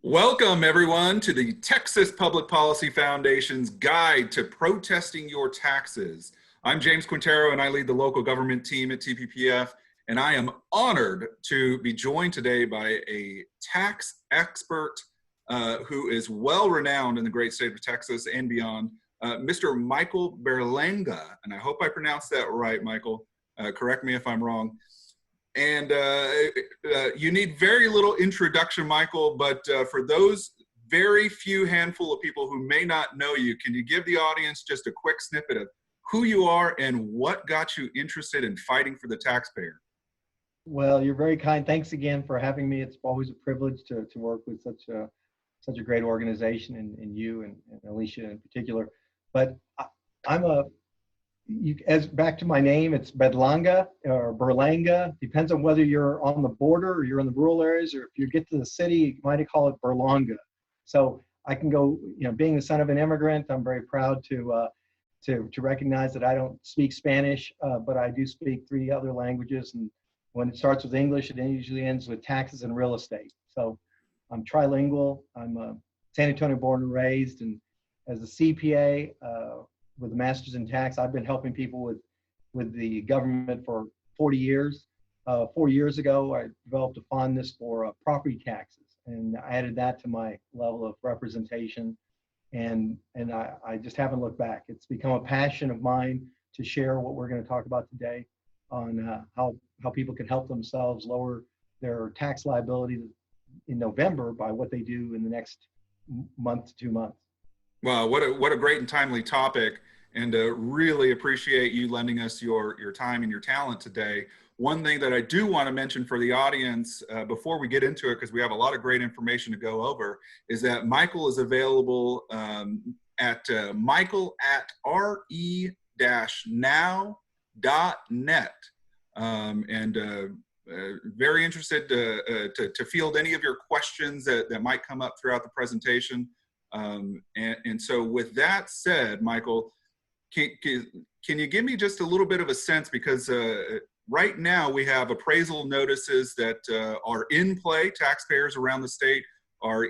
Welcome, everyone, to the Texas Public Policy Foundation's Guide to Protesting Your Taxes. I'm James Quintero, and I lead the local government team at TPPF, and I am honored to be joined today by a tax expert who is well-renowned in the great state of Texas and beyond, Mr. Michael Berlanga, and I hope I pronounced that right, Michael. Correct me if I'm wrong. And you need very little introduction, Michael, but for those very few handful of people who may not know you, can you give the audience just a quick snippet of who you are and what got you interested in fighting for the taxpayer? Well, you're very kind. Thanks again for having me. It's always a privilege to work with such a great organization and you and Alicia in particular. But back to my name, it's Berlanga or Berlanga. Depends on whether you're on the border or you're in the rural areas, or if you get to the city, you might call it Berlanga. So I can go, being the son of an immigrant, I'm very proud to recognize that I don't speak Spanish, but I do speak 3 other languages. And when it starts with English, it usually ends with taxes and real estate. So I'm trilingual. I'm San Antonio born and raised, and as a CPA, with a master's in tax, I've been helping people with the government for 40 years. 4 years ago, I developed a fondness for property taxes, and I added that to my level of representation, and I just haven't looked back. It's become a passion of mine to share what we're going to talk about today on how people can help themselves lower their tax liability in November by what they do in the next month to 2 months. Wow, what a great and timely topic, and really appreciate you lending us your time and your talent today. One thing that I do want to mention for the audience before we get into it, because we have a lot of great information to go over, is that Michael is available at michael@re-now.net, and very interested to field any of your questions that might come up throughout the presentation. And so with that said, Michael, can you give me just a little bit of a sense, because right now we have appraisal notices that are in play. Taxpayers around the state are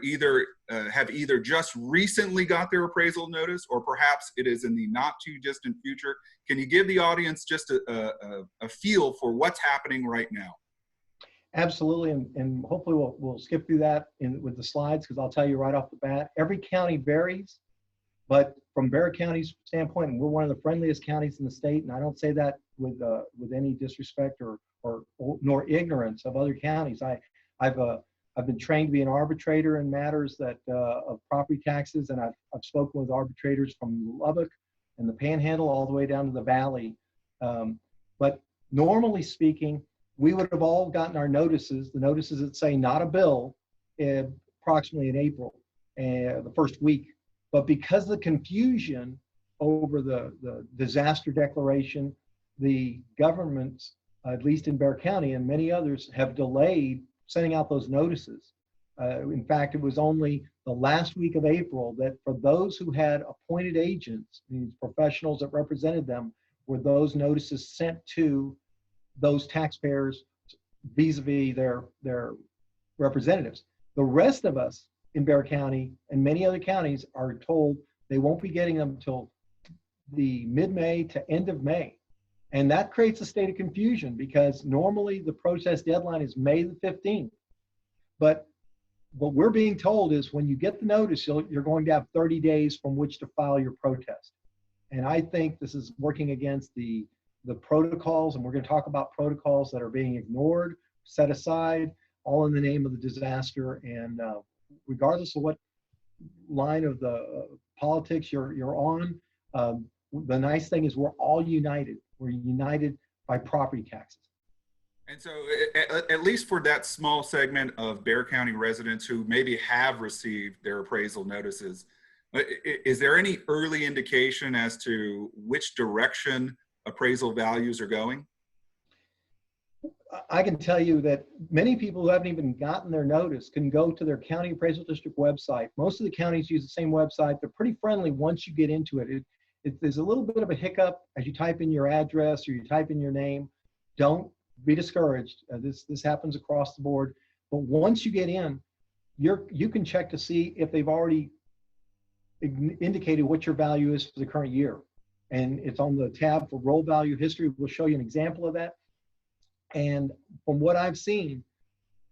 have either just recently got their appraisal notice, or perhaps it is in the not too distant future. Can you give the audience just a feel for what's happening right now? Absolutely, and hopefully we'll skip through that with the slides, because I'll tell you right off the bat, every county varies. But from Bexar County's standpoint, and we're one of the friendliest counties in the state, and I don't say that with any disrespect or nor ignorance of other counties. I've been trained to be an arbitrator in matters that of property taxes, and I've spoken with arbitrators from Lubbock and the Panhandle all the way down to the Valley. But normally speaking, we would have all gotten our notices, the notices that say not a bill, approximately in April, the first week. But because of the confusion over the disaster declaration, the governments, at least in Bexar County and many others, have delayed sending out those notices. In fact, it was only the last week of April that for those who had appointed agents, these professionals that represented them, were those notices sent to those taxpayers vis-a-vis their representatives. The rest of us in Bexar County and many other counties are told they won't be getting them until the mid-May to end of May. And that creates a state of confusion, because normally the protest deadline is May the 15th. But what we're being told is when you get the notice, you're going to have 30 days from which to file your protest. And I think this is working against the protocols, and we're going to talk about protocols that are being ignored, set aside, all in the name of the disaster. And regardless of what line of the politics you're on, the nice thing is we're all united. We're united by property taxes. And so at least for that small segment of Bexar County residents who maybe have received their appraisal notices, is there any early indication as to which direction appraisal values are going? I can tell you that many people who haven't even gotten their notice can go to their county appraisal district website. Most of the counties use the same website. They're pretty friendly once you get into it. There's a little bit of a hiccup as you type in your address or you type in your name. Don't be discouraged. This happens across the board. But once you get in, you can check to see if they've already indicated what your value is for the current year. And it's on the tab for roll value history. We'll show you an example of that. And from what I've seen,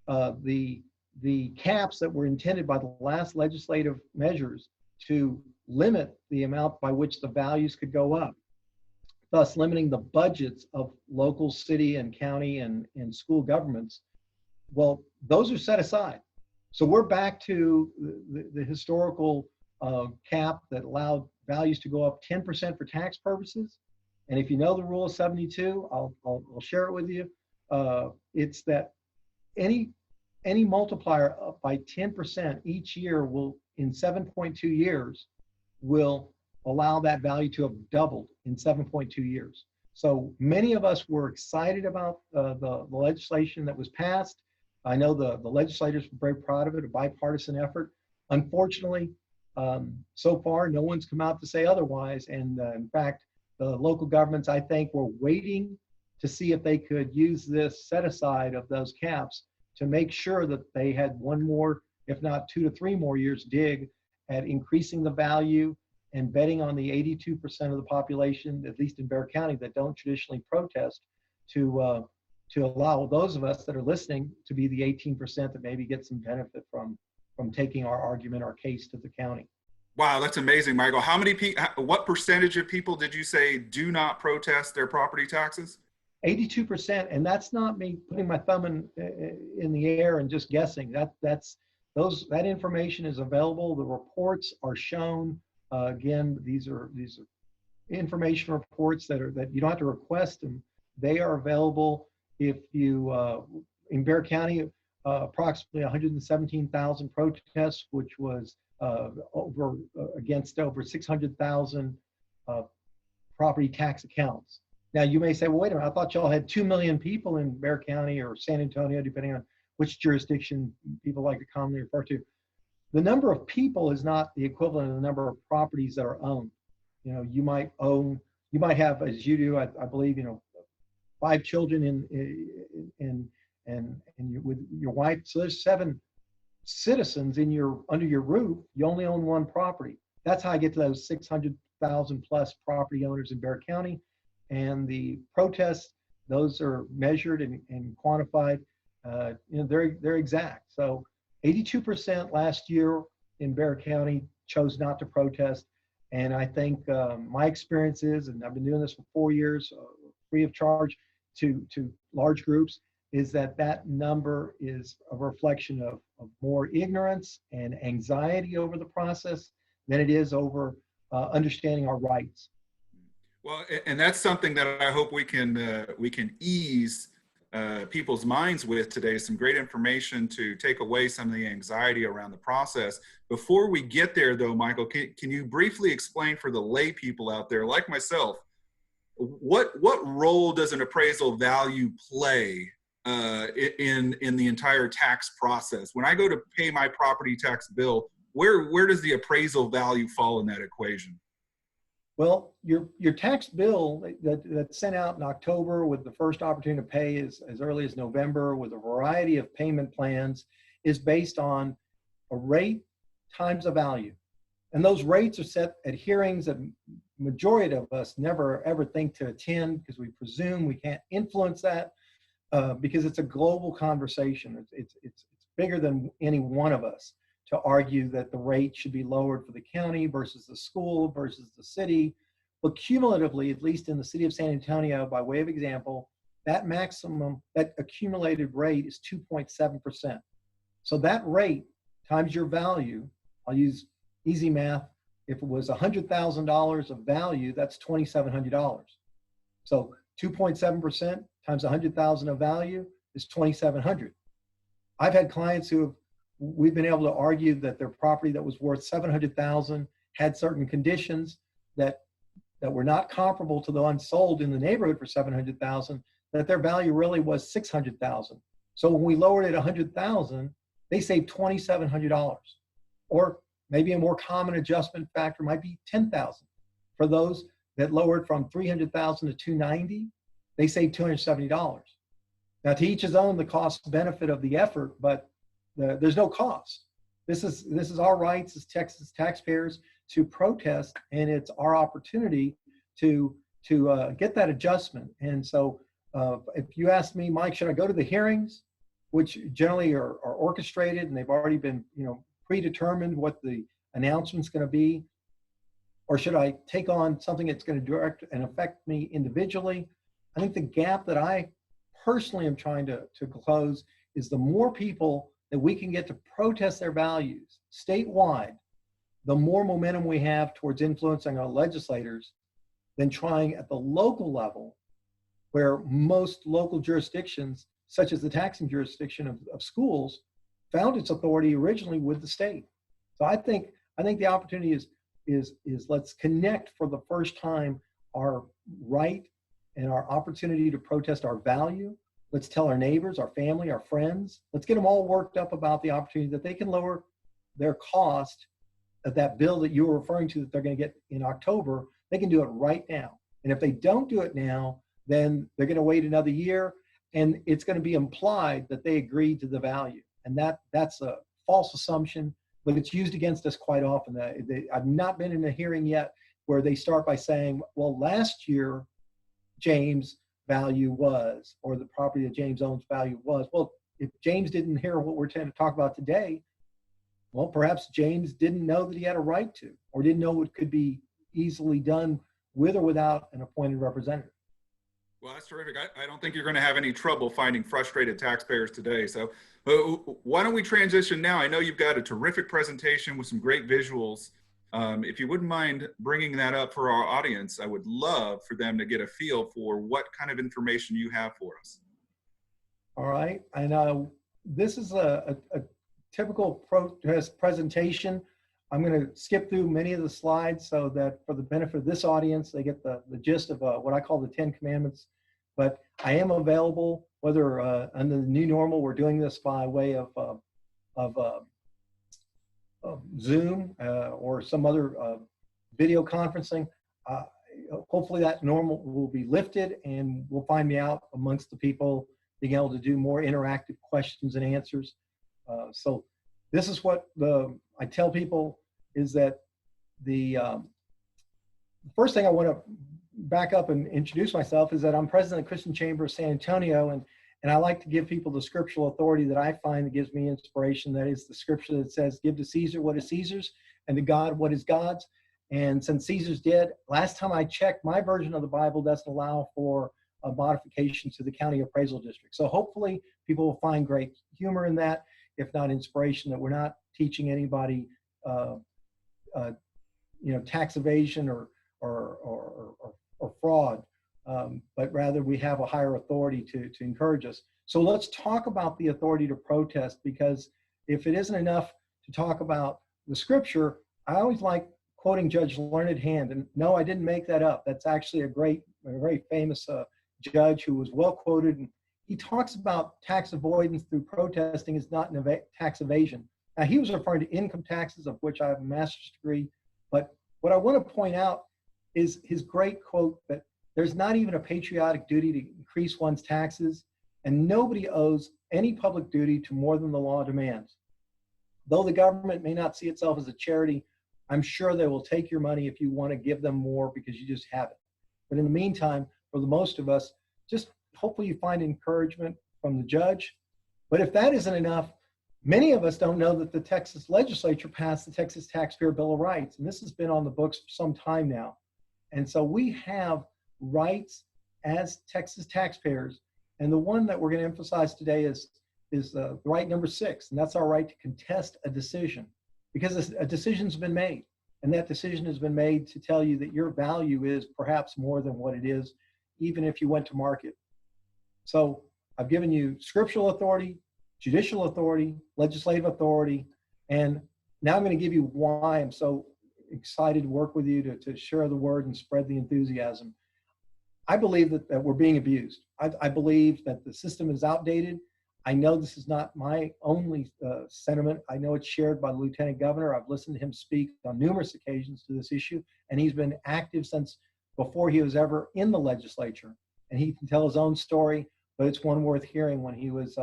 the caps that were intended by the last legislative measures to limit the amount by which the values could go up, thus limiting the budgets of local city and county and school governments, well, those are set aside. So we're back to the historical cap that allowed values to go up 10% for tax purposes. And if you know the rule of 72, I'll share it with you. It's that any multiplier up by 10% each year will, in 7.2 years, will allow that value to have doubled in 7.2 years. So many of us were excited about the legislation that was passed. I know the legislators were very proud of it, a bipartisan effort. Unfortunately, so far, no one's come out to say otherwise. And in fact, the local governments, I think, were waiting to see if they could use this set aside of those caps to make sure that they had one more, if not 2 to 3 more years dig at increasing the value and betting on the 82% of the population, at least in Bexar County, that don't traditionally protest, to allow those of us that are listening to be the 18% that maybe get some benefit from taking our argument, our case to the county. Wow, that's amazing, Michael. How many people, what percentage of people did you say do not protest their property taxes? 82%, and that's not me putting my thumb in the air and just guessing. That information is available. The reports are shown. Again, these are information reports that you don't have to request them. They are available. If you in Bexar County, approximately 117,000 protests, which was against over 600,000 property tax accounts. Now you may say, well, wait a minute, I thought y'all had 2 million people in Bexar County or San Antonio, depending on which jurisdiction people like to commonly refer to. The number of people is not the equivalent of the number of properties that are owned. You know, you might have, as you do, I believe, 5 children with your wife. So there's 7 citizens under your roof. You only own 1 property. That's how I get to those 600,000 plus property owners in Bexar County. And the protests, those are measured and quantified. They're exact. So 82% last year in Bexar County chose not to protest. And I think my experience is, and I've been doing this for 4 years, free of charge to large groups, is that number is a reflection of more ignorance and anxiety over the process than it is over understanding our rights. Well, and that's something that I hope we can ease people's minds with today. Some great information to take away some of the anxiety around the process. Before we get there, though, Michael, can you briefly explain for the lay people out there, like myself, what role does an appraisal value play in the entire tax process? When I go to pay my property tax bill, where does the appraisal value fall in that equation? Well, your tax bill that's sent out in October with the first opportunity to pay as early as November with a variety of payment plans is based on a rate times a value. And those rates are set at hearings that majority of us never ever think to attend because we presume we can't influence that because it's a global conversation. It's bigger than any one of us to argue that the rate should be lowered for the county versus the school versus the city. But cumulatively, at least in the city of San Antonio, by way of example, that accumulated rate is 2.7%. So that rate times your value, I'll use easy math. If it was $100,000 of value, that's $2,700. So 2.7% times 100,000 of value is 2,700. I've had clients we've been able to argue that their property that was worth 700,000 had certain conditions that were not comparable to the unsold in the neighborhood for 700,000, that their value really was 600,000. So when we lowered it 100,000, they saved $2,700. Or maybe a more common adjustment factor might be 10,000. For those that lowered from 300,000 to 290, they saved $270. Now to each his own, the cost benefit of the effort, but there's no cost. this is our rights as Texas taxpayers to protest, and it's our opportunity to get that adjustment. And so, if you ask me, Mike, should I go to the hearings, which generally are orchestrated and they've already been, predetermined what the announcement's going to be, or should I take on something that's going to direct and affect me individually? I think the gap that I personally am trying to close is the more people that we can get to protest their values statewide, the more momentum we have towards influencing our legislators than trying at the local level, where most local jurisdictions, such as the taxing jurisdiction of schools, found its authority originally with the state. So I think the opportunity is let's connect for the first time our right and our opportunity to protest our value. Let's tell our neighbors, our family, our friends, let's get them all worked up about the opportunity that they can lower their cost of that bill that you were referring to that they're going to get in October. They can do it right now. And if they don't do it now, then they're going to wait another year, and it's going to be implied that they agreed to the value. And that's a false assumption, but it's used against us quite often. I've not been in a hearing yet where they start by saying, well, last year, James' value was, or the property that James owns value was. Well, if James didn't hear what we're trying to talk about today, well, perhaps James didn't know that he had a right to, or didn't know it could be easily done with or without an appointed representative. Well, that's terrific. I don't think you're going to have any trouble finding frustrated taxpayers today. So why don't we transition now? I know you've got a terrific presentation with some great visuals. If you wouldn't mind bringing that up for our audience, I would love for them to get a feel for what kind of information you have for us. All right. And this is a typical protest presentation. I'm going to skip through many of the slides so that for the benefit of this audience, they get the gist of what I call the 10 Commandments. But I am available, whether under the new normal, we're doing this by way of Zoom or some other video conferencing. Hopefully that normal will be lifted, and will find me out amongst the people being able to do more interactive questions and answers. So this is what I tell people is that the first thing I want to back up and introduce myself is that I'm president of the Christian Chamber of San Antonio, and I like to give people the scriptural authority that I find that gives me inspiration. That is the scripture that says, give to Caesar what is Caesar's and to God what is God's. And since Caesar's dead, last time I checked, my version of the Bible doesn't allow for a modification to the county appraisal district. So hopefully people will find great humor in that, if not inspiration, that we're not teaching anybody tax evasion or fraud, but rather we have a higher authority to encourage us. So let's talk about the authority to protest, because if it isn't enough to talk about the scripture, I always like quoting Judge Learned Hand. And no, I didn't make that up. That's actually a very famous judge who was well quoted. And he talks about tax avoidance through protesting is not tax evasion. Now, he was referring to income taxes, of which I have a master's degree. But what I want to point out is his great quote that there's not even a patriotic duty to increase one's taxes, and nobody owes any public duty to more than the law demands. Though the government may not see itself as a charity, I'm sure they will take your money if you want to give them more because you just have it. But in the meantime, for the most of us, just hopefully you find encouragement from the judge. But if that isn't enough, many of us don't know that the Texas legislature passed the Texas Taxpayer Bill of Rights, and this has been on the books for some time now. And so we have rights as Texas taxpayers, and the one that we're going to emphasize today is right number 6, and that's our right to contest a decision, because a decision's been made, and that decision has been made to tell you that your value is perhaps more than what it is, even if you went to market. So I've given you scriptural authority, judicial authority, legislative authority, and now I'm going to give you why I'm so excited to work with you to share the word and spread the enthusiasm. I believe that we're being abused. I believe that the system is outdated. I know this is not my only sentiment. I know it's shared by the Lieutenant Governor. I've listened to him speak on numerous occasions to this issue, and he's been active since before he was ever in the legislature. And he can tell his own story, but it's one worth hearing when he was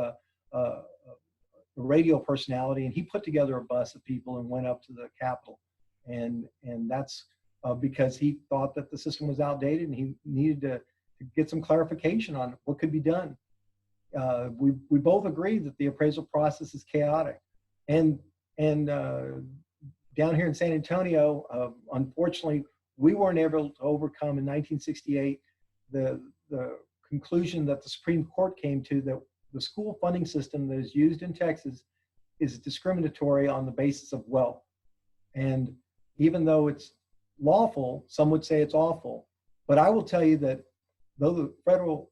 radio personality, and he put together a bus of people and went up to the Capitol. And that's because he thought that the system was outdated and he needed to get some clarification on what could be done. We both agree that the appraisal process is chaotic. And down here in San Antonio, unfortunately, we weren't able to overcome in 1968 the conclusion that the Supreme Court came to, that the school funding system that is used in Texas is discriminatory on the basis of wealth. And even though it's lawful, some would say it's awful. But I will tell you that though the federal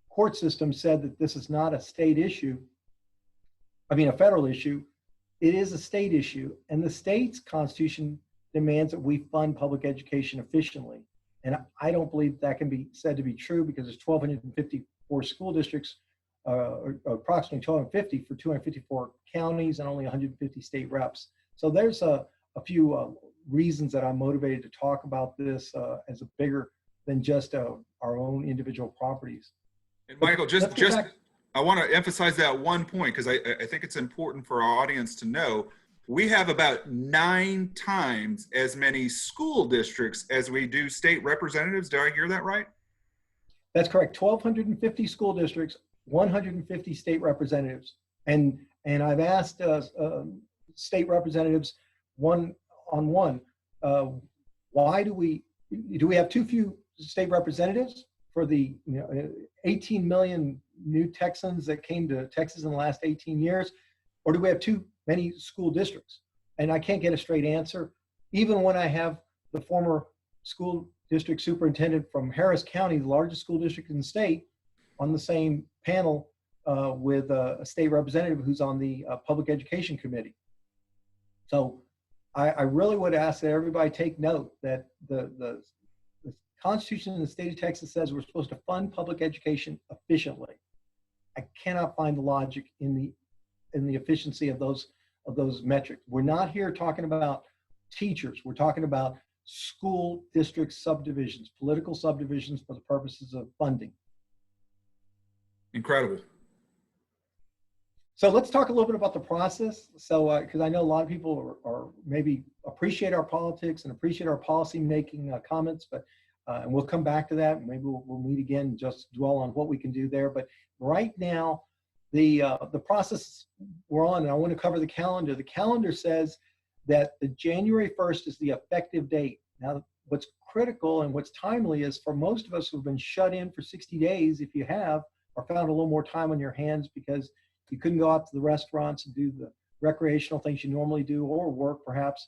court system said that this is not a state issue, a federal issue, it is a state issue. And the state's constitution demands that we fund public education efficiently. And I don't believe that can be said to be true, because there's 1,254 school districts, approximately 1,250 for 254 counties and only 150 state reps. So there's a few reasons that I'm motivated to talk about this as a bigger than just our own individual properties. And Michael, I want to emphasize that one point, because I think it's important for our audience to know. We have about 9 times as many school districts as we do state representatives. Did I hear that right? That's correct. 1,250 school districts, 150 state representatives. And I've asked state representatives one-on-one, why do we have too few state representatives for the 18 million new Texans that came to Texas in the last 18 years? Or do we have too many school districts? And I can't get a straight answer. Even when I have the former school district superintendent from Harris County, the largest school district in the state, on the same panel with a state representative who's on the public education committee. So I really would ask that everybody take note that the Constitution in the state of Texas says we're supposed to fund public education efficiently. I cannot find the logic in the efficiency of those metrics. We're not here talking about teachers. We're talking about school district subdivisions, political subdivisions for the purposes of funding. Incredible. So let's talk a little bit about the process. So, because I know a lot of people are maybe appreciate our politics and appreciate our policy making comments, but and we'll come back to that. Maybe we'll meet again and just dwell on what we can do there. But right now, the process we're on, and I want to cover the calendar. The calendar says that the January 1st is the effective date. Now, what's critical and what's timely is for most of us who've been shut in for 60 days, if you have, or found a little more time on your hands because you couldn't go out to the restaurants and do the recreational things you normally do, or work perhaps,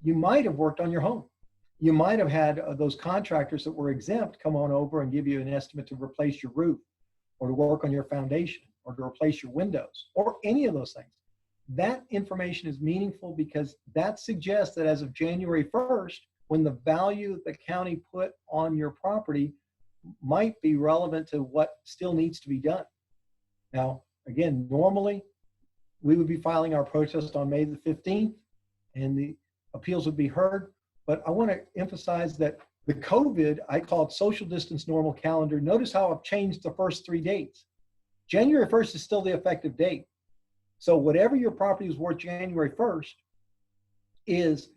you might have worked on your home. You might have had those contractors that were exempt come on over and give you an estimate to replace your roof, or to work on your foundation, or to replace your windows, or any of those things. That information is meaningful because that suggests that as of January 1st, when the value the county put on your property might be relevant to what still needs to be done. Now, again, normally we would be filing our protest on May the 15th and the appeals would be heard. But I want to emphasize that the COVID, I call it social distance normal calendar. Notice how I've changed the first 3 dates. January 1st is still the effective date. So whatever your property is worth January 1st is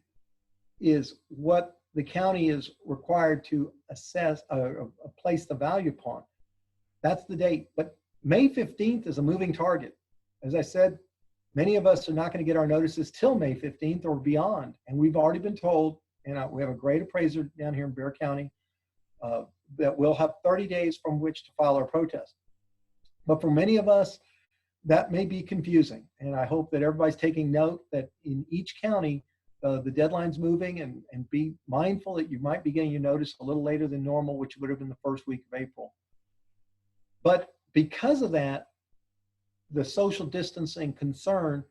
what the county is required to assess, place the value upon. That's the date. But May 15th is a moving target. As I said, many of us are not going to get our notices till May 15th or beyond. And we've already been told, and we have a great appraiser down here in Bexar County, that we'll have 30 days from which to file our protest. But for many of us, that may be confusing. And I hope that everybody's taking note that in each county, the deadline's moving, and be mindful that you might be getting your notice a little later than normal, which would have been the first week of April. But because of that, the social distancing concern,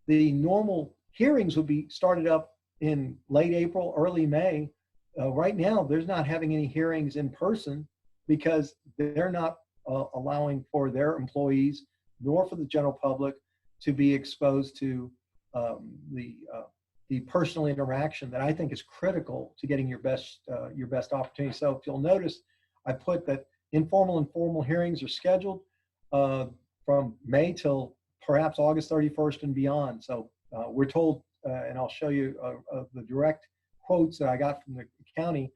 the normal hearings would be started up in late April, early May. Right now, there's not having any hearings in person because they're not allowing for their employees nor for the general public to be exposed to the personal interaction that I think is critical to getting your best opportunity. So if you'll notice, I put that informal and formal hearings are scheduled. from May till perhaps August 31st and beyond. So we're told, and I'll show you the direct quotes that I got from the county,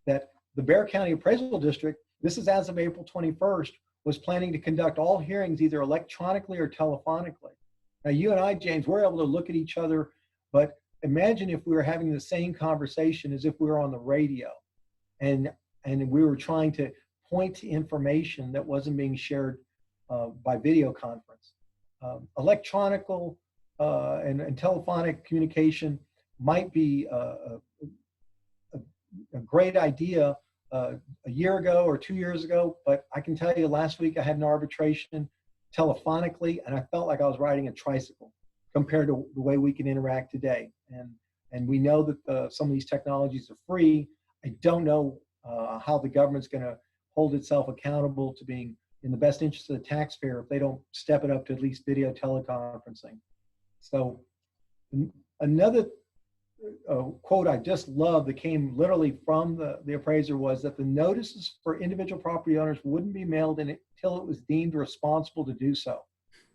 that the Bexar County Appraisal District, this is as of April 21st, was planning to conduct all hearings either electronically or telephonically. Now, you and I, James, we're able to look at each other, but imagine if we were having the same conversation as if we were on the radio and we were trying to point to information that wasn't being shared by video conference. Electronical and telephonic communication might be a great idea a year ago or 2 years ago, but I can tell you last week I had an arbitration telephonically and I felt like I was riding a tricycle compared to the way we can interact today. And we know that some of these technologies are free. I don't know how the government's going to hold itself accountable to being in the best interest of the taxpayer if they don't step it up to at least video teleconferencing. So another quote I just love that came literally from the appraiser was that the notices for individual property owners wouldn't be mailed until it was deemed responsible to do so.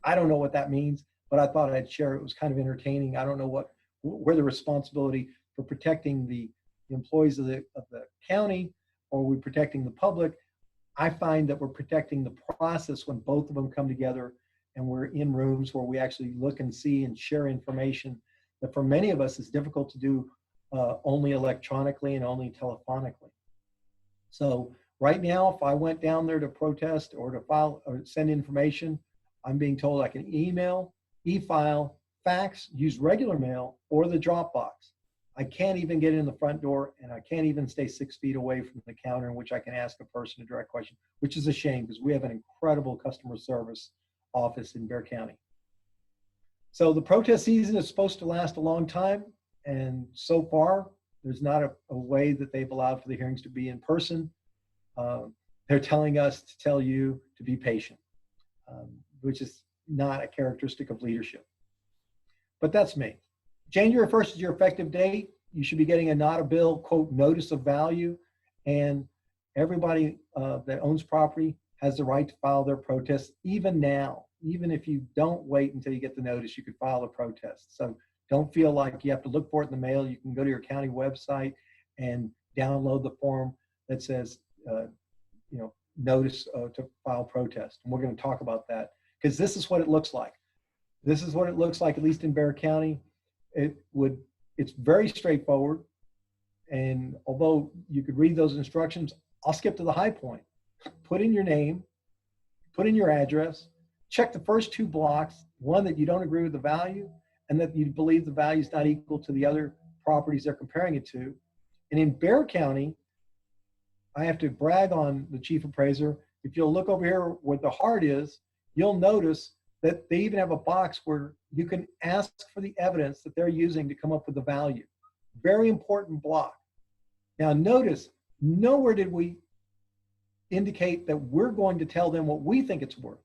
I don't know what that means, but I thought I'd share it. It was kind of entertaining. I don't know where the responsibility for protecting the employees of the county, or are we protecting the public? I find that we're protecting the process when both of them come together and we're in rooms where we actually look and see and share information that for many of us is difficult to do only electronically and only telephonically. So right now, if I went down there to protest or to file or send information, I'm being told I can email, e-file, fax, use regular mail, or the Dropbox. I can't even get in the front door, and I can't even stay 6 feet away from the counter in which I can ask a person a direct question, which is a shame because we have an incredible customer service office in Bexar County. So the protest season is supposed to last a long time, and so far, there's not a way that they've allowed for the hearings to be in person. They're telling us to tell you to be patient, which is not a characteristic of leadership. But that's me. January 1st is your effective date. You should be getting a not a bill, quote, notice of value. And everybody that owns property has the right to file their protest even now. Even if you don't wait until you get the notice, you could file a protest. So don't feel like you have to look for it in the mail. You can go to your county website and download the form that says, notice to file protest. And we're going to talk about that because this is what it looks like. This is what it looks like, at least in Bexar County. It's very straightforward. And although you could read those instructions, I'll skip to the high point. Put in your name, put in your address, check the first two blocks, one that you don't agree with the value and that you believe the value is not equal to the other properties they're comparing it to. And in Bexar County, I have to brag on the chief appraiser. If you'll look over here where the heart is, you'll notice that they even have a box where you can ask for the evidence that they're using to come up with the value. Very important block. Now notice, nowhere did we indicate that we're going to tell them what we think it's worth.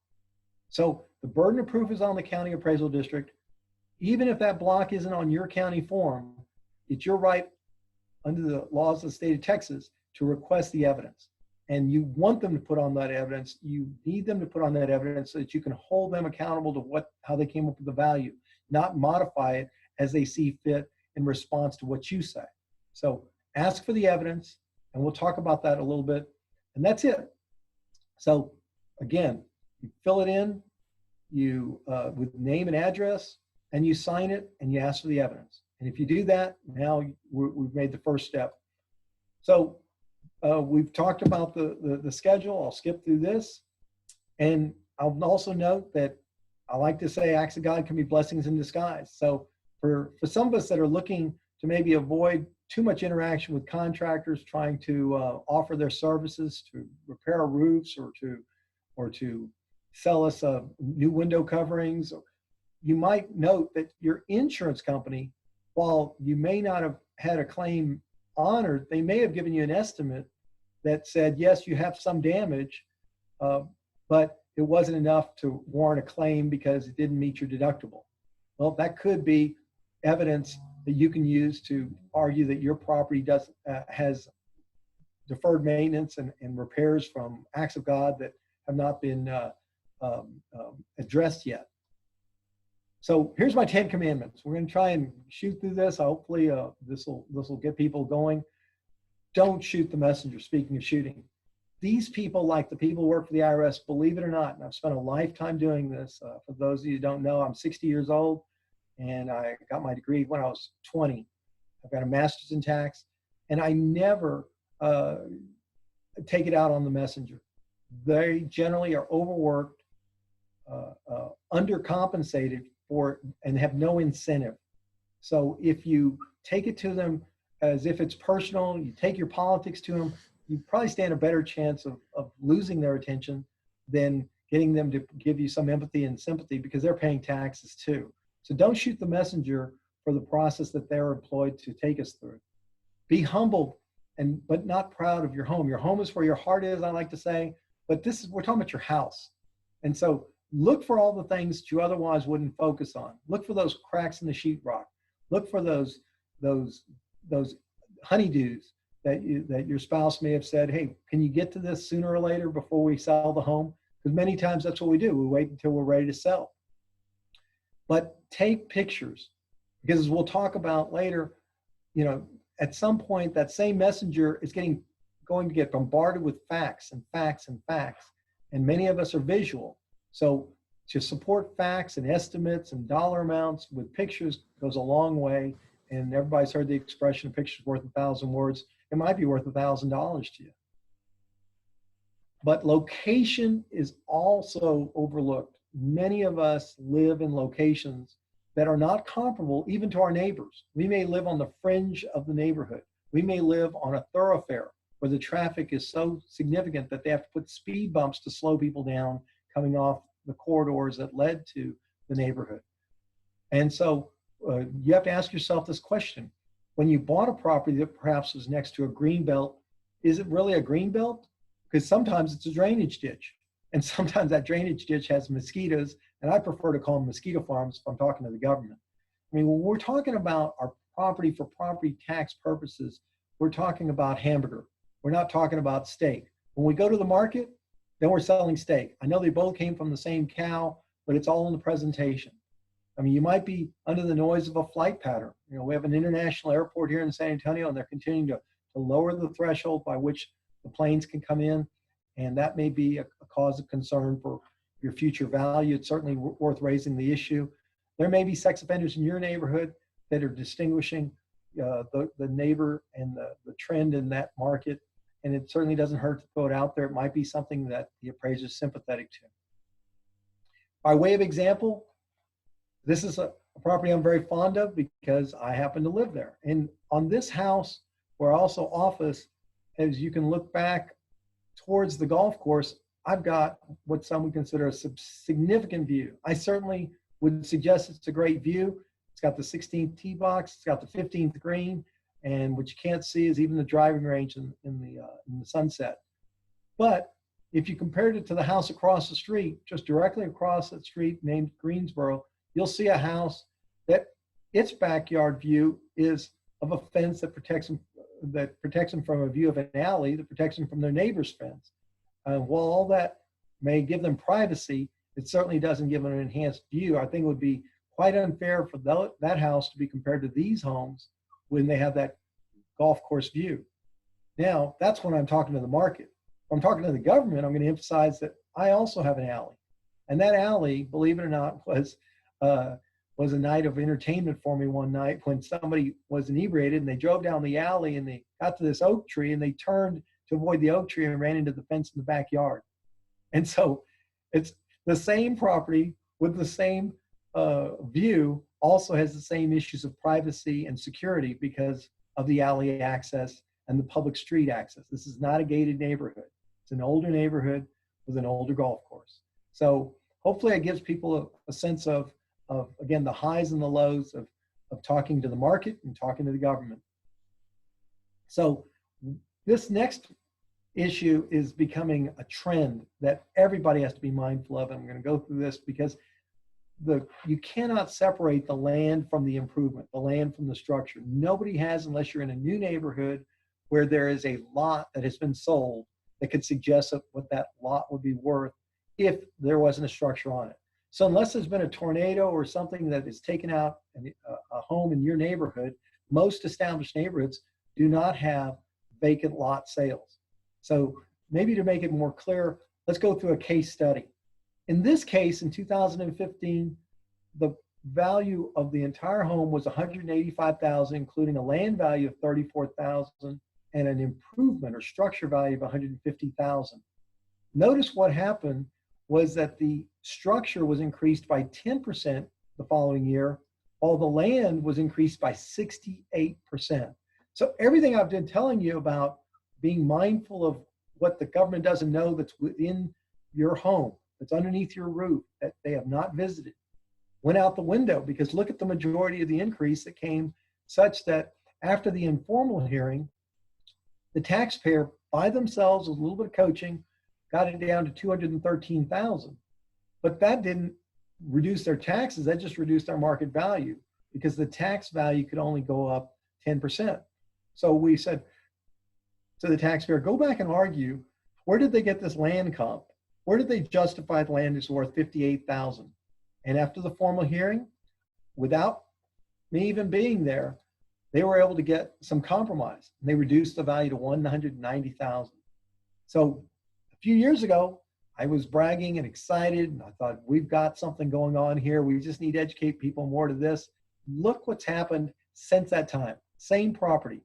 So the burden of proof is on the county appraisal district. Even if that block isn't on your county form, it's your right under the laws of the state of Texas to request the evidence. And you want them to put on that evidence. You need them to put on that evidence so that you can hold them accountable to how they came up with the value, not modify it as they see fit in response to what you say. So ask for the evidence, and we'll talk about that a little bit. And that's it. So again, you fill it in, with name and address, and you sign it, and you ask for the evidence. And if you do that, now we've made the first step. So we've talked about the schedule. I'll skip through this. And I'll also note that I like to say acts of God can be blessings in disguise. So for some of us that are looking to maybe avoid too much interaction with contractors trying to offer their services to repair our roofs or to sell us new window coverings, you might note that your insurance company, while you may not have had a claim honored, they may have given you an estimate that said, yes, you have some damage, but it wasn't enough to warrant a claim because it didn't meet your deductible. Well, that could be evidence that you can use to argue that your property has deferred maintenance and repairs from acts of God that have not been addressed yet. So here's my 10 commandments. We're going to try and shoot through this. Hopefully this will get people going. Don't shoot the messenger. Speaking of shooting, these people, like the people who work for the IRS, believe it or not, and I've spent a lifetime doing this. For those of you who don't know, I'm 60 years old, and I got my degree when I was 20. I've got a master's in tax, and I never take it out on the messenger. They generally are overworked, undercompensated for, and have no incentive. So if you take it to them as if it's personal, you take your politics to them, you probably stand a better chance of losing their attention than getting them to give you some empathy and sympathy, because they're paying taxes too. So don't shoot the messenger for the process that they're employed to take us through. Be humbled, but not proud of your home. Your home is where your heart is, I like to say, but we're talking about your house. And so look for all the things that you otherwise wouldn't focus on. Look for those cracks in the sheetrock. Look for those honeydews that your spouse may have said, hey, can you get to this sooner or later before we sell the home? Because many times that's what we do. We wait until we're ready to sell. But take pictures, because as we'll talk about later, at some point that same messenger is going to get bombarded with facts and facts and facts. And many of us are visual. So to support facts and estimates and dollar amounts with pictures goes a long way. And everybody's heard the expression, a picture's worth 1,000 words. It might be worth $1,000 to you. But location is also overlooked. Many of us live in locations that are not comparable even to our neighbors. We may live on the fringe of the neighborhood. We may live on a thoroughfare where the traffic is so significant that they have to put speed bumps to slow people down coming off the corridors that led to the neighborhood. And so you have to ask yourself this question. When you bought a property that perhaps was next to a green belt, is it really a green belt? Because sometimes it's a drainage ditch. And sometimes that drainage ditch has mosquitoes, and I prefer to call them mosquito farms if I'm talking to the government. I mean, when we're talking about our property for property tax purposes, we're talking about hamburger. We're not talking about steak. When we go to the market, then we're selling steak. I know they both came from the same cow, but it's all in the presentation. I mean, you might be under the noise of a flight pattern. We have an international airport here in San Antonio, and they're continuing to lower the threshold by which the planes can come in. And that may be a cause of concern for your future value. It's certainly worth raising the issue. There may be sex offenders in your neighborhood that are distinguishing the neighbor and the trend in that market. And it certainly doesn't hurt to throw it out there. It might be something that the appraiser is sympathetic to. By way of example, this is a property I'm very fond of because I happen to live there. And on this house, where I also office, as you can look back towards the golf course, I've got what some would consider a significant view. I certainly would suggest it's a great view. It's got the 16th tee box, it's got the 15th green, and what you can't see is even the driving range in the sunset. But if you compared it to the house across the street, just directly across the street named Greensboro, you'll see a house that its backyard view is of a fence that protects them from a view of an alley, that protects them from their neighbor's fence. While all that may give them privacy, it certainly doesn't give them an enhanced view. I think it would be quite unfair for that house to be compared to these homes when they have that golf course view. Now, that's when I'm talking to the market. When I'm talking to the government, I'm going to emphasize that I also have an alley. And that alley, believe it or not, was a night of entertainment for me one night when somebody was inebriated and they drove down the alley and they got to this oak tree and they turned to avoid the oak tree and ran into the fence in the backyard. And so it's the same property with the same view, also has the same issues of privacy and security because of the alley access and the public street access. This is not a gated neighborhood. It's an older neighborhood with an older golf course. So hopefully it gives people a sense of again, the highs and the lows of talking to the market and talking to the government. So this next issue is becoming a trend that everybody has to be mindful of. And I'm going to go through this because you cannot separate the land from the improvement, the land from the structure. Nobody has, unless you're in a new neighborhood where there is a lot that has been sold that could suggest what that lot would be worth if there wasn't a structure on it. So unless there's been a tornado or something that has taken out a home in your neighborhood, most established neighborhoods do not have vacant lot sales. So maybe to make it more clear, let's go through a case study. In this case, in 2015, the value of the entire home was $185,000, including a land value of $34,000 and an improvement or structure value of $150,000. Notice what happened was that the structure was increased by 10% the following year, while the land was increased by 68%. So everything I've been telling you about being mindful of what the government doesn't know that's within your home, that's underneath your roof, that they have not visited, went out the window, because look at the majority of the increase that came, such that after the informal hearing, the taxpayer by themselves with a little bit of coaching got it down to $213,000. But that didn't reduce their taxes, that just reduced their market value, because the tax value could only go up 10%. So we said to the taxpayer, go back and argue, where did they get this land comp? Where did they justify the land is worth $58,000? And after the formal hearing, without me even being there, they were able to get some compromise. They reduced the value to $190,000. So a few years ago, I was bragging and excited, and I thought, we've got something going on here. We just need to educate people more to this. Look what's happened since that time. Same property.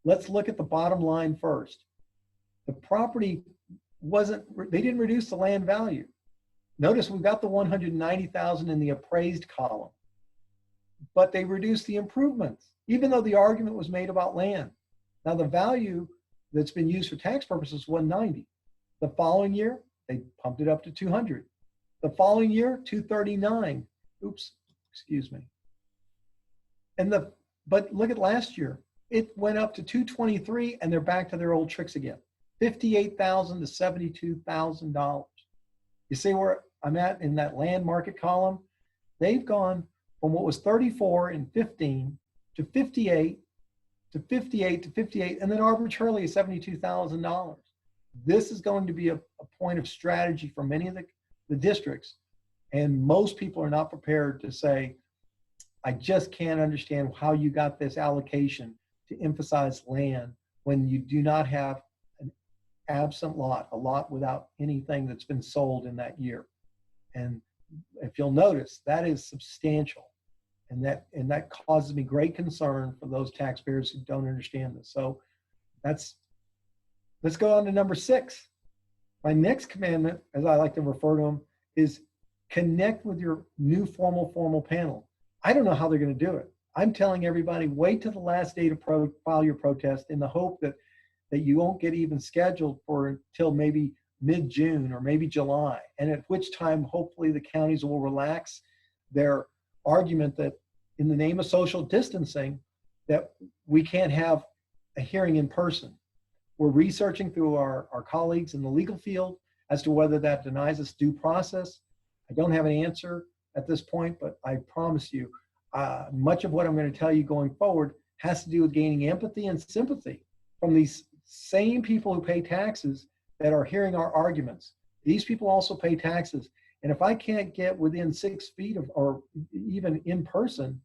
Let's look at the bottom line first. The property they didn't reduce the land value. Notice we've got the $190,000 in the appraised column, but they reduced the improvements, even though the argument was made about land. Now the value that's been used for tax purposes was $190. The following year, they pumped it up to $200. The following year, $239. Oops, excuse me. But look at last year. It went up to $223, and they're back to their old tricks again. $58,000 to $72,000. You see where I'm at in that land market column? They've gone from what was 34 in 15 to 58 to 58 to 58, and then arbitrarily $72,000. This is going to be a point of strategy for many of the districts, and most people are not prepared to say, I just can't understand how you got this allocation to emphasize land when you do not have an absent lot, a lot without anything that's been sold in that year. And if you'll notice, that is substantial. And that causes me great concern for those taxpayers who don't understand this. So let's go on to number 6. My next commandment, as I like to refer to them, is connect with your new formal panel. I don't know how they're going to do it. I'm telling everybody, wait till the last day to file your protest in the hope that you won't get even scheduled for until maybe mid-June or maybe July, and at which time hopefully the counties will relax their argument that in the name of social distancing that we can't have a hearing in person. We're researching through our colleagues in the legal field as to whether that denies us due process. I don't have an answer at this point, but I promise you, much of what I'm going to tell you going forward has to do with gaining empathy and sympathy from these same people who pay taxes that are hearing our arguments. These people also pay taxes. And if I can't get within 6 feet of, or even in person,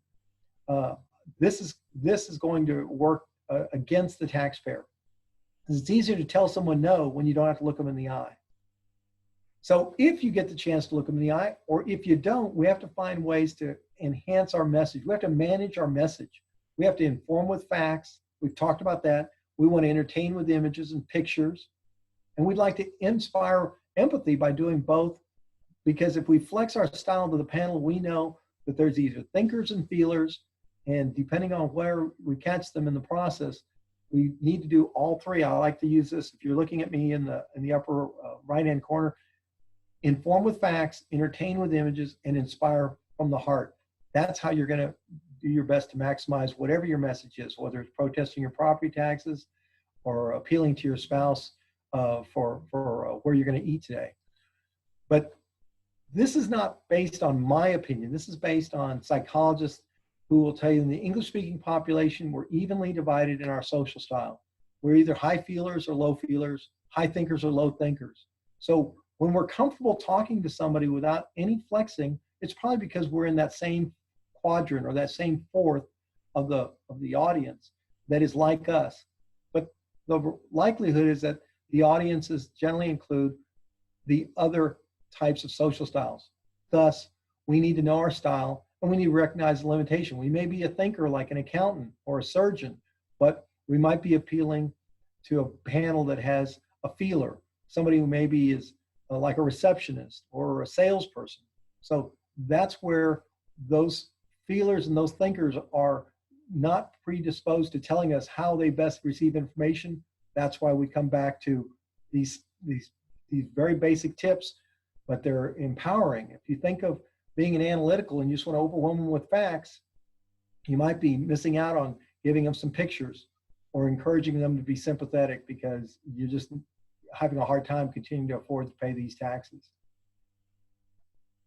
this is going to work against the taxpayer. It's easier to tell someone no when you don't have to look them in the eye. So if you get the chance to look them in the eye, or if you don't, we have to find ways to enhance our message. We have to manage our message. We have to inform with facts. We've talked about that. We want to entertain with images and pictures. And we'd like to inspire empathy by doing both, because if we flex our style to the panel, we know that there's either thinkers and feelers, and depending on where we catch them in the process, we need to do all three. I like to use this. If you're looking at me in the upper right-hand corner, inform with facts, entertain with images, and inspire from the heart. That's how you're going to do your best to maximize whatever your message is, whether it's protesting your property taxes or appealing to your spouse for where you're going to eat today. But this is not based on my opinion. This is based on psychologists who will tell you in the English-speaking population, we're evenly divided in our social style. We're either high feelers or low feelers, high thinkers or low thinkers. So When we're comfortable talking to somebody without any flexing, it's probably because we're in that same quadrant or that same fourth of the audience that is like us. But the likelihood is that the audiences generally include the other types of social styles. Thus, we need to know our style and we need to recognize the limitation. We may be a thinker like an accountant or a surgeon, but we might be appealing to a panel that has a feeler, somebody who maybe is like a receptionist or a salesperson. So that's where those feelers and those thinkers are not predisposed to telling us how they best receive information. That's why we come back to these very basic tips, but they're empowering. If you think of being an analytical and you just want to overwhelm them with facts, you might be missing out on giving them some pictures or encouraging them to be sympathetic because you're just having a hard time continuing to afford to pay these taxes.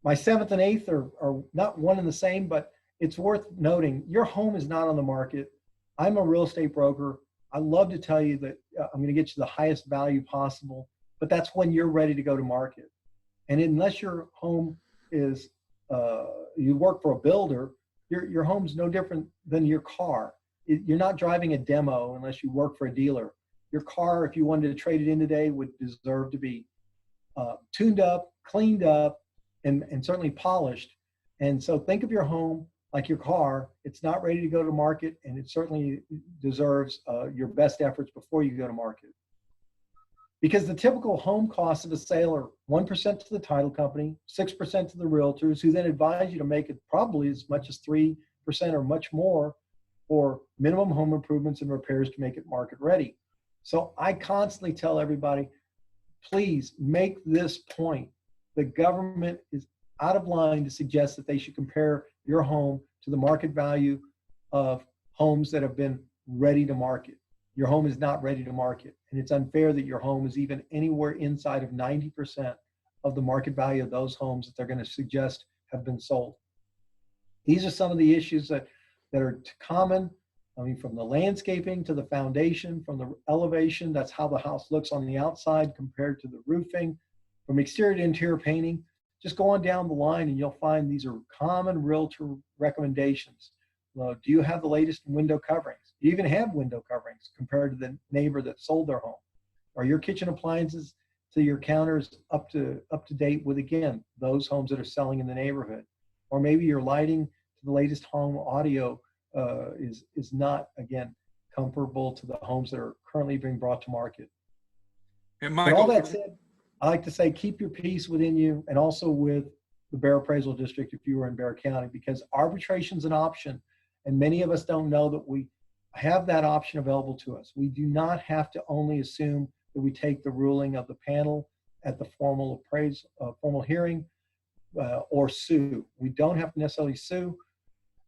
My seventh and eighth are not one and the same, but it's worth noting your home is not on the market. I'm a real estate broker. I love to tell you that I'm going to get you the highest value possible, but that's when you're ready to go to market. And unless your home is, you work for a builder, your home's no different than your car. You're not driving a demo unless you work for a dealer. Your car, if you wanted to trade it in today, would deserve to be tuned up, cleaned up, and certainly polished. And so think of your home like your car. It's not ready to go to market, and it certainly deserves your best efforts before you go to market. Because the typical home costs of a sale are 1% to the title company, 6% to the realtors, who then advise you to make it probably as much as 3% or much more for minimum home improvements and repairs to make it market ready. So I constantly tell everybody, please make this point. The government is out of line to suggest that they should compare your home to the market value of homes that have been ready to market. Your home is not ready to market, and it's unfair that your home is even anywhere inside of 90% of the market value of those homes that they're going to suggest have been sold. These are some of the issues that are common. I mean, from the landscaping to the foundation, from the elevation, that's how the house looks on the outside compared to the roofing, from exterior to interior painting. Just go on down the line and you'll find these are common realtor recommendations. Do you have the latest window coverings? Do you even have window coverings compared to the neighbor that sold their home? Are your kitchen appliances to your counters up to date with, again, those homes that are selling in the neighborhood? Or maybe your lighting to the latest home audio is not, again, comparable to the homes that are currently being brought to market. And Michael, but all that said, I like to say keep your peace within you and also with the Bear Appraisal District if you were in Bear County, because arbitration is an option, and many of us don't know that we have that option available to us. We do not have to only assume that we take the ruling of the panel at the formal hearing or sue. We don't have to necessarily sue.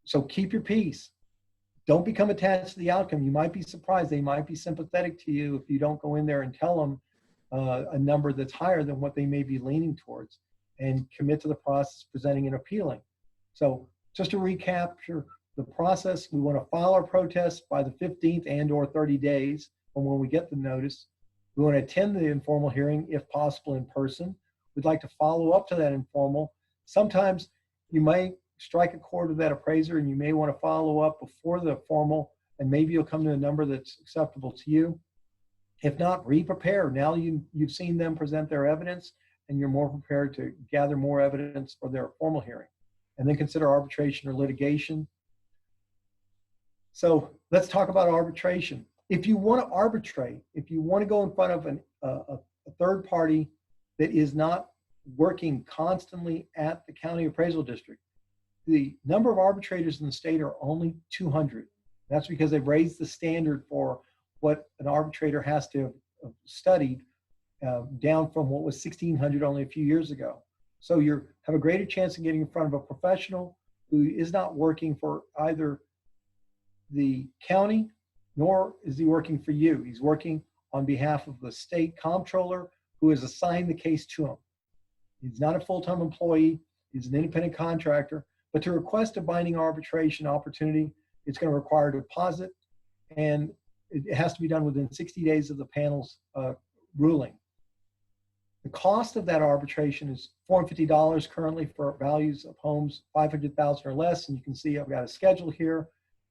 So keep your peace. Don't become attached to the outcome. You might be surprised. They might be sympathetic to you if you don't go in there and tell them a number that's higher than what they may be leaning towards, and commit to the process, presenting and appealing. So just to recapture the process, we want to file our protest by the 15th and/or 30 days from when we get the notice. We want to attend the informal hearing, if possible, in person. We'd like to follow up to that informal. Sometimes you may strike a chord with that appraiser and you may want to follow up before the formal, and maybe you'll come to a number that's acceptable to you. If not, re-prepare. Now you've seen them present their evidence and you're more prepared to gather more evidence for their formal hearing. And then consider arbitration or litigation. So let's talk about arbitration. If you want to arbitrate, if you want to go in front of a third party that is not working constantly at the county appraisal district, the number of arbitrators in the state are only 200. That's because they've raised the standard for what an arbitrator has to have studied down from what was 1,600 only a few years ago. So you have a greater chance of getting in front of a professional who is not working for either the county, nor is he working for you. He's working on behalf of the state comptroller who has assigned the case to him. He's not a full-time employee. He's an independent contractor. But to request a binding arbitration opportunity, it's going to require a deposit, and it has to be done within 60 days of the panel's ruling. The cost of that arbitration is $450 currently for values of homes 500,000 or less. And you can see I've got a schedule here.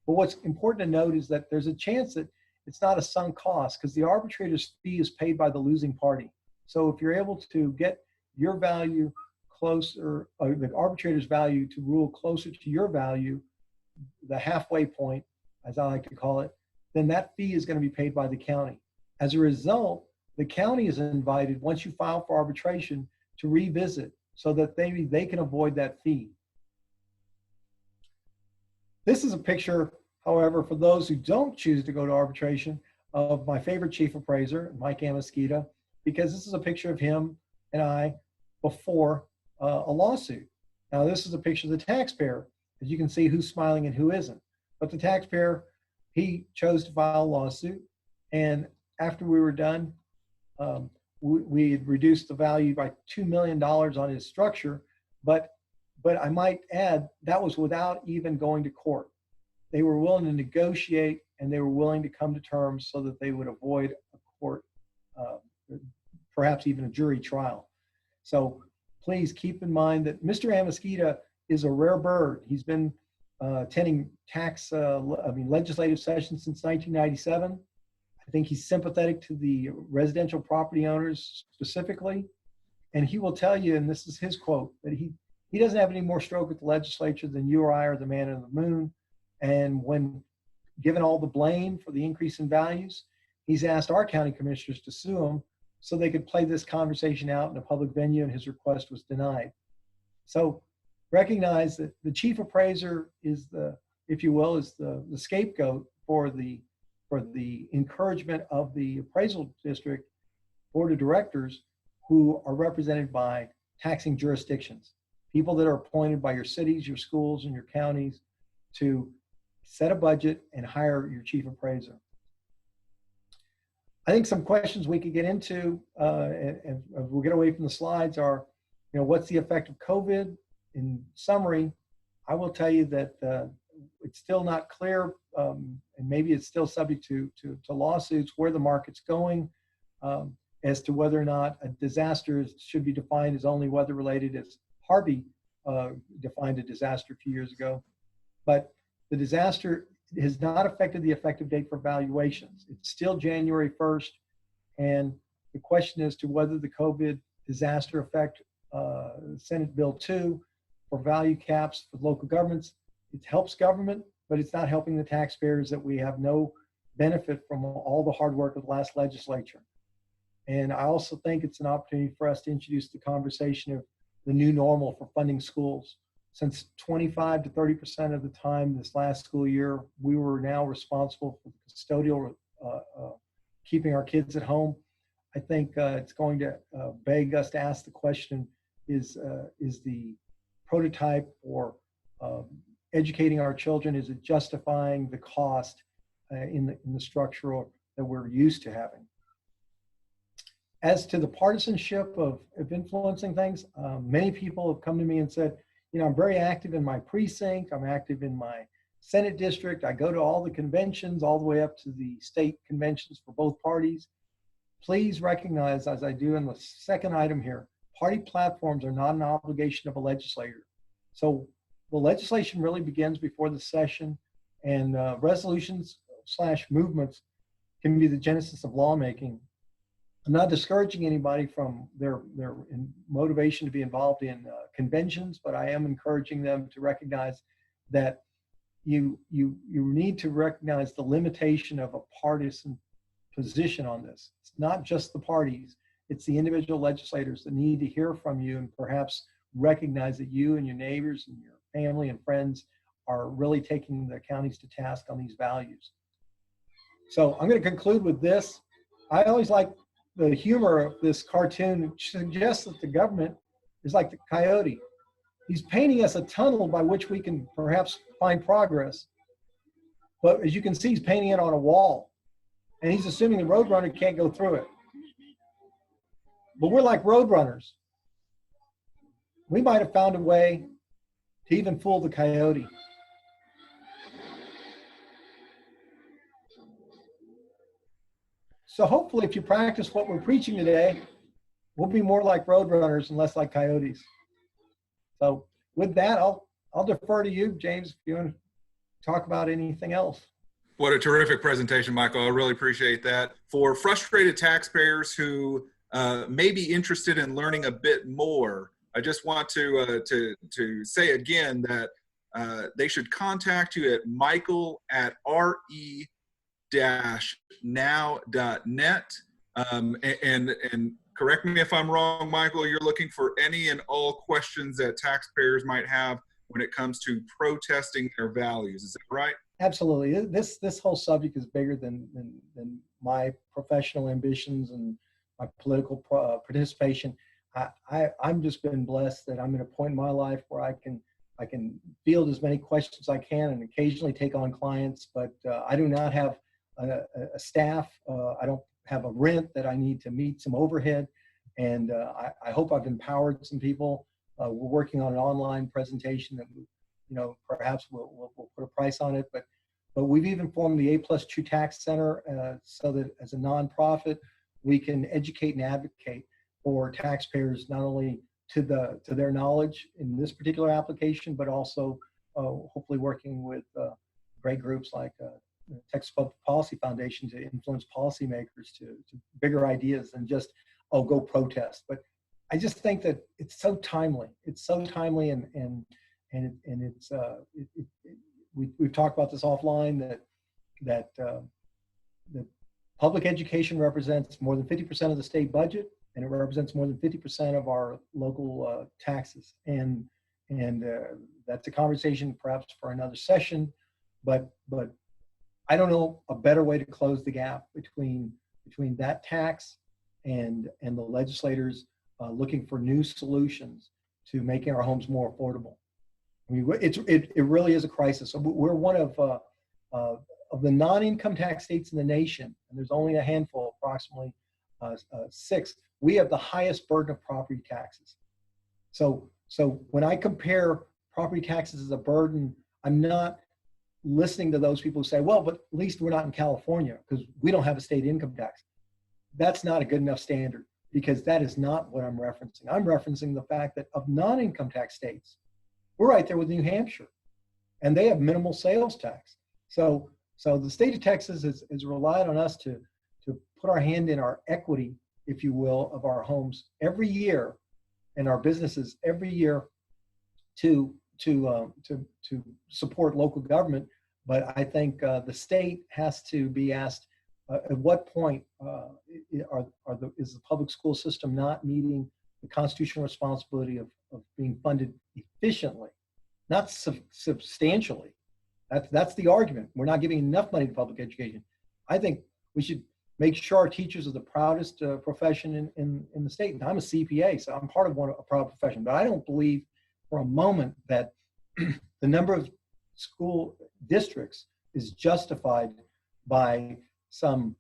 But what's important to note is that there's a chance that it's not a sunk cost because the arbitrator's fee is paid by the losing party. So if you're able to get your value closer, or the arbitrator's value to rule closer to your value, the halfway point, as I like to call it, then that fee is going to be paid by the county. As a result, the county is invited, once you file for arbitration, to revisit so that they can avoid that fee. This is a picture, however, for those who don't choose to go to arbitration, of my favorite chief appraiser, Mike Amosquita, because this is a picture of him and I before a lawsuit. Now, this is a picture of the taxpayer. As you can see, who's smiling and who isn't. But the taxpayer, he chose to file a lawsuit. And after we were done, we had reduced the value by $2 million on his structure. But I might add, that was without even going to court. They were willing to negotiate and they were willing to come to terms so that they would avoid a court, perhaps even a jury trial. So please keep in mind that Mr. Amosquita is a rare bird. He's been attending legislative sessions since 1997. I think he's sympathetic to the residential property owners specifically. And he will tell you, and this is his quote, that he doesn't have any more stroke with the legislature than you or I or the man in the moon. And when given all the blame for the increase in values, he's asked our county commissioners to sue him so they could play this conversation out in a public venue, and his request was denied. So recognize that the chief appraiser is the, if you will, is the scapegoat for the encouragement of the appraisal district board of directors, who are represented by taxing jurisdictions, people that are appointed by your cities, your schools, and your counties to set a budget and hire your chief appraiser. I think some questions we could get into, and we'll get away from the slides, are, what's the effect of COVID? In summary, I will tell you that it's still not clear, and maybe it's still subject to lawsuits, where the market's going, as to whether or not a disaster should be defined as only weather related, as Harvey defined a disaster a few years ago. But the disaster has not affected the effective date for valuations. It's still January 1st. And the question as to whether the COVID disaster affect Senate Bill 2 for value caps for local governments, it helps government, but it's not helping the taxpayers, that we have no benefit from all the hard work of the last legislature. And I also think it's an opportunity for us to introduce the conversation of the new normal for funding schools. Since 25 to 30% of the time this last school year, we were now responsible for the custodial, keeping our kids at home. I think it's going to beg us to ask the question, is the prototype for educating our children, is it justifying the cost in the structural that we're used to having? As to the partisanship of influencing things, many people have come to me and said, I'm very active in my precinct, I'm active in my Senate district, I go to all the conventions, all the way up to the state conventions for both parties. Please recognize, as I do in the second item here, party platforms are not an obligation of a legislator. So the legislation really begins before the session, and resolutions / movements can be the genesis of lawmaking. I'm not discouraging anybody from their motivation to be involved in conventions, but I am encouraging them to recognize that you need to recognize the limitation of a partisan position on this. It's not just the parties, it's the individual legislators that need to hear from you and perhaps recognize that you and your neighbors and your family and friends are really taking the counties to task on these values. So I'm going to conclude with this. I always like the humor of this cartoon, which suggests that the government is like the coyote. He's painting us a tunnel by which we can perhaps find progress. But as you can see, he's painting it on a wall. And he's assuming the roadrunner can't go through it. But we're like roadrunners. We might have found a way to even fool the coyote. So hopefully, if you practice what we're preaching today, we'll be more like roadrunners and less like coyotes. So with that, I'll defer to you, James, if you want to talk about anything else. What a terrific presentation, Michael. I really appreciate that. For frustrated taxpayers who may be interested in learning a bit more, I just want to say again that they should contact you at michael@re-now.net. And correct me if I'm wrong, Michael, you're looking for any and all questions that taxpayers might have when it comes to protesting their values. Is that right? Absolutely. This whole subject is bigger than my professional ambitions and my political participation. I'm just been blessed that I'm in a point in my life where I can field as many questions as I can and occasionally take on clients, but I do not have a staff. I don't have a rent that I need to meet some overhead. And I hope I've empowered some people. We're working on an online presentation that, perhaps we'll put a price on it, but we've even formed the A+ True Tax Center so that as a nonprofit, we can educate and advocate for taxpayers, not only to their knowledge in this particular application, but also hopefully working with great groups like Texas Public Policy Foundation to influence policymakers to bigger ideas than just, oh, go protest. But I just think that it's so timely. It's so timely, and it's we've talked about this offline that public education represents more than 50% of the state budget, and it represents more than 50% of our local taxes. And that's a conversation perhaps for another session, but I don't know a better way to close the gap between that tax and the legislators looking for new solutions to making our homes more affordable. I mean, it really is a crisis. We're one of the non-income tax states in the nation, and there's only a handful, approximately 6. We have the highest burden of property taxes. So when I compare property taxes as a burden, I'm not listening to those people who say, well, but at least we're not in California because we don't have a state income tax. That's not a good enough standard, because that is not what I'm referencing. I'm referencing the fact that of non-income tax states, we're right there with New Hampshire, and they have minimal sales tax. So the state of Texas has relied on us to put our hand in our equity, if you will, of our homes every year, and our businesses every year to support local government. But I think the state has to be asked, at what point is the public school system not meeting the constitutional responsibility of being funded efficiently, not substantially? That's the argument. We're not giving enough money to public education. I think we should make sure our teachers are the proudest profession in the state. And I'm a CPA, so I'm part of a proud profession. But I don't believe for a moment that the number of school districts is justified by some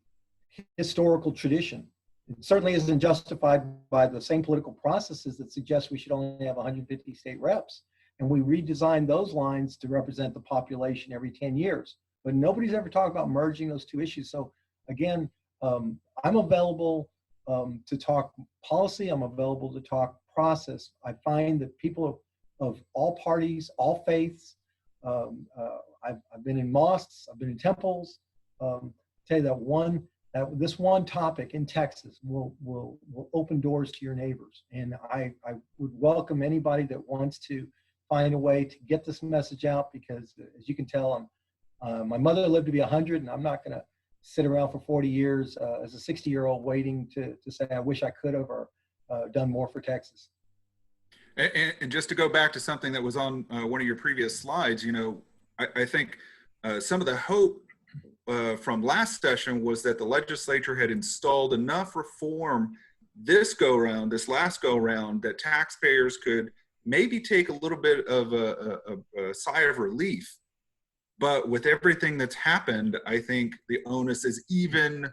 historical tradition. It certainly isn't justified by the same political processes that suggest we should only have 150 state reps. And we redesigned those lines to represent the population every 10 years. But nobody's ever talked about merging those two issues. So again, I'm available to talk policy. I'm available to talk process. I find that people of all parties, all faiths, I've been in mosques, I've been in temples. Tell you that this one topic in Texas will open doors to your neighbors. And I would welcome anybody that wants to find a way to get this message out, because as you can tell, my mother lived to be 100, and I'm not going to sit around for 40 years as a 60-year-old waiting to say I wish I could have or done more for Texas. And just to go back to something that was on one of your previous slides, I think some of the hope from last session was that the legislature had installed enough reform this last go round, that taxpayers could maybe take a little bit of a sigh of relief. But with everything that's happened, I think the onus is the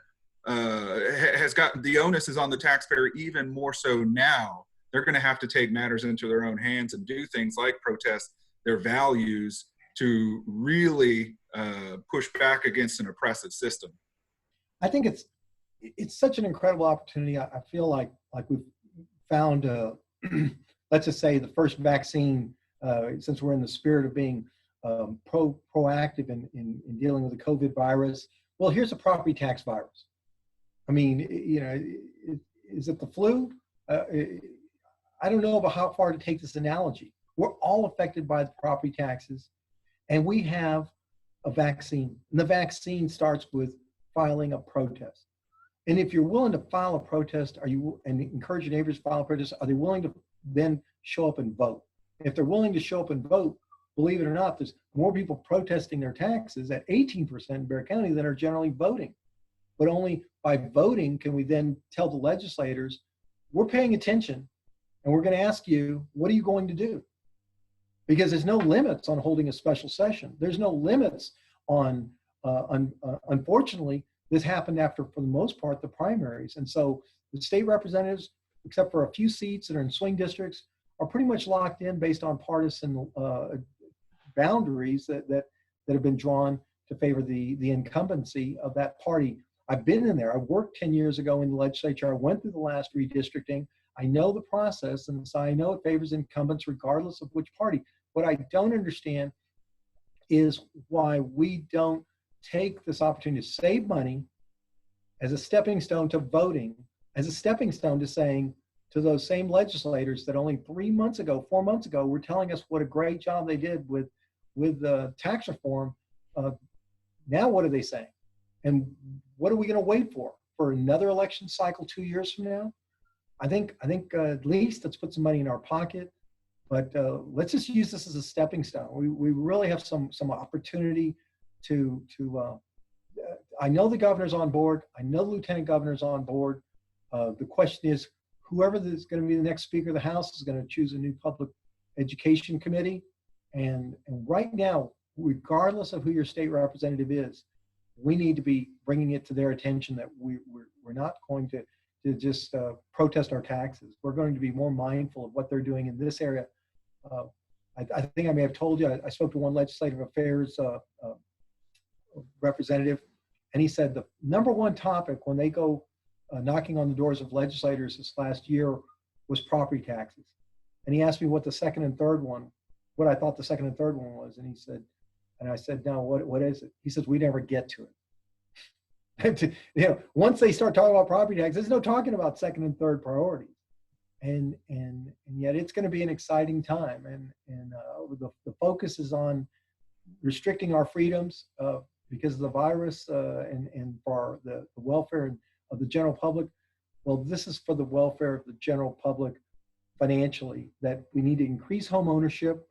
onus is on the taxpayer even more so now. They're going to have to take matters into their own hands and do things like protest their values to really push back against an oppressive system. I think it's such an incredible opportunity. I feel like found, let's just say the first vaccine, since we're in the spirit of being proactive in dealing with the COVID virus. Well, here's a property tax virus. I mean, you know, is it the flu? I don't know about how far to take this analogy. We're all affected by the property taxes, and we have a vaccine. And the vaccine starts with filing a protest. And if you're willing to file a protest, and encourage your neighbors to file a protest, are they willing to then show up and vote? If they're willing to show up and vote, believe it or not, there's more people protesting their taxes at 18% in Bexar County than are generally voting. But only by voting can we then tell the legislators, we're paying attention and we're going to ask you, what are you going to do? Because there's no limits on holding a special session. There's no limits on, unfortunately, this happened after, for the most part, the primaries. And so the state representatives, except for a few seats that are in swing districts, are pretty much locked in based on partisan boundaries that have been drawn to favor the incumbency of that party. I've been in there. I worked 10 years ago in the legislature. I went through the last redistricting. I know the process, and so I know it favors incumbents regardless of which party. What I don't understand is why we don't take this opportunity to save money as a stepping stone to voting, as a stepping stone to saying to those same legislators that only 4 months ago were telling us what a great job they did with the tax reform. Now what are they saying? And what are we going to wait for another election cycle 2 years from now? I think at least let's put some money in our pocket, but let's just use this as a stepping stone. We really have some opportunity to I know the governor's on board. I know the lieutenant governor's on board. The question is, whoever is going to be the next Speaker of the House is going to choose a new public education committee. And right now, regardless of who your state representative is, we need to be bringing it to their attention that we're not going to just protest our taxes. We're going to be more mindful of what they're doing in this area. I think I may have told you, I spoke to one legislative affairs representative, and he said the number one topic when they go knocking on the doors of legislators this last year was property taxes. And he asked me what the second and third one, what I thought the second and third one was. And he said, and I said, no, what is it? He says, we never get to it. You know, once they start talking about property taxes, there's no talking about second and third priorities. And yet it's going to be an exciting time. And the focus is on restricting our freedoms because of the virus and for the welfare of the general public. Well, this is for the welfare of the general public financially, that we need to increase home ownership.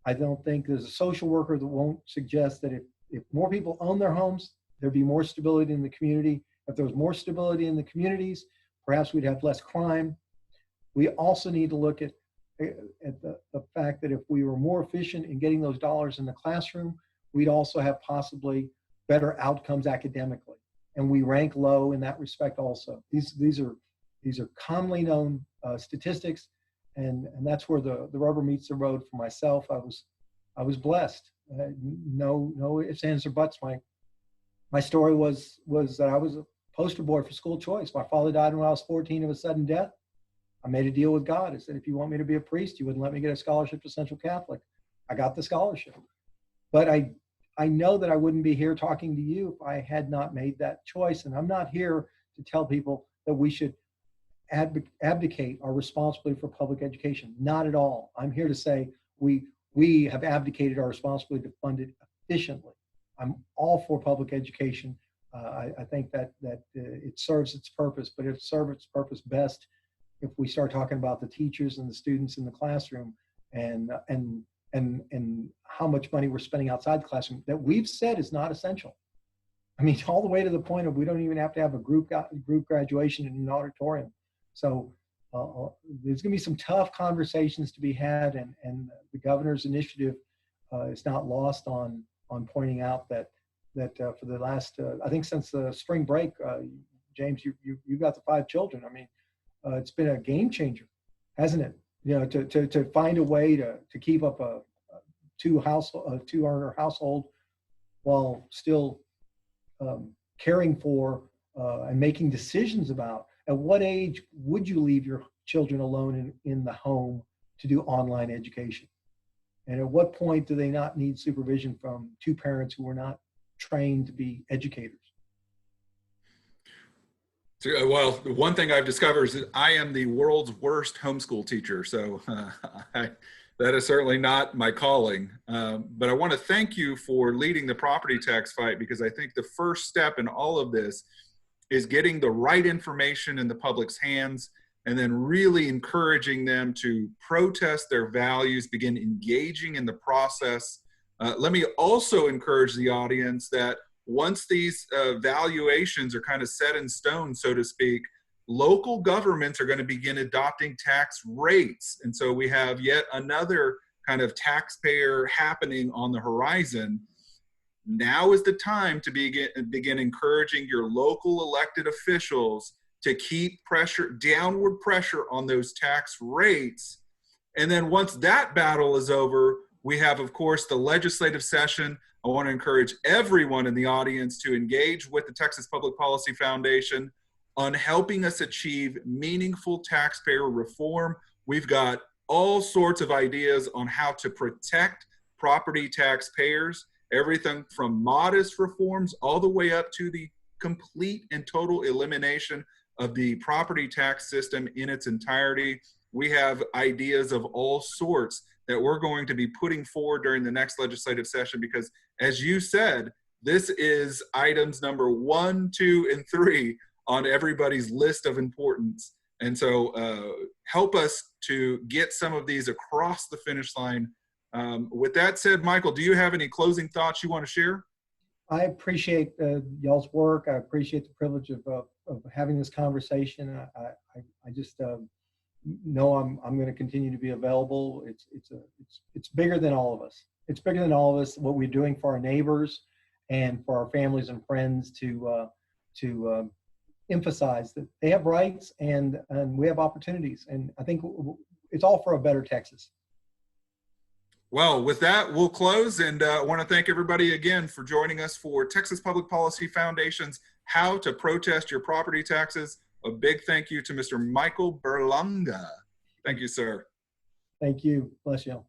I don't think there's a social worker that won't suggest that if more people own their homes, there'd be more stability in the community. If there was more stability in the communities, perhaps we'd have less crime. We also need to look at the fact that if we were more efficient in getting those dollars in the classroom, we'd also have possibly better outcomes academically. And we rank low in that respect also. These are commonly known statistics, and that's where the rubber meets the road for myself. I was blessed. No ifs, ands, or buts. My story was that I was a poster boy for school choice. My father died when I was 14 of a sudden death. I made a deal with God. I said, if you want me to be a priest, you wouldn't let me get a scholarship to Central Catholic. I got the scholarship. But I know that I wouldn't be here talking to you if I had not made that choice. And I'm not here to tell people that we should abdicate our responsibility for public education. Not at all. I'm here to say we have abdicated our responsibility to fund it efficiently. I'm all for public education. I think that it serves its purpose, but it serves its purpose best if we start talking about the teachers and the students in the classroom and how much money we're spending outside the classroom that we've said is not essential. I mean, all the way to the point of we don't even have to have a group graduation in an auditorium. So there's going to be some tough conversations to be had, and the governor's initiative is not lost on pointing out that for the last I think since the spring break, James, you got the 5 children. I mean, it's been a game changer, hasn't it? You know, to find a way to keep up a 2-earner household while still caring for and making decisions about at what age would you leave your children alone in the home to do online education? And at what point do they not need supervision from two parents who are not trained to be educators? Well, the one thing I've discovered is that I am the world's worst homeschool teacher. So that is certainly not my calling. But I want to thank you for leading the property tax fight, because I think the first step in all of this is getting the right information in the public's hands, and then really encouraging them to protest their values, begin engaging in the process. Let me also encourage the audience that once these valuations are kind of set in stone, so to speak, local governments are going to begin adopting tax rates. And so we have yet another kind of taxpayer happening on the horizon. Now is the time to begin encouraging your local elected officials to keep downward pressure on those tax rates. And then once that battle is over, we have, of course, the legislative session. I want to encourage everyone in the audience to engage with the Texas Public Policy Foundation on helping us achieve meaningful taxpayer reform. We've got all sorts of ideas on how to protect property taxpayers, everything from modest reforms all the way up to the complete and total elimination of the property tax system in its entirety. We have ideas of all sorts that we're going to be putting forward during the next legislative session, because as you said, this is items number 1, 2, and 3 on everybody's list of importance. And so help us to get some of these across the finish line. With that said, Michael, do you have any closing thoughts you want to share? I appreciate y'all's work. I appreciate the privilege of having this conversation. I just know I'm going to continue to be available. It's bigger than all of us. It's bigger than all of us. What we're doing for our neighbors and for our families and friends to emphasize that they have rights and we have opportunities. And I think it's all for a better Texas. Well, with that, we'll close, and I want to thank everybody again for joining us for Texas Public Policy Foundation's How to Protest Your Property Taxes. A big thank you to Mr. Michael Berlanga. Thank you, sir. Thank you. Bless you.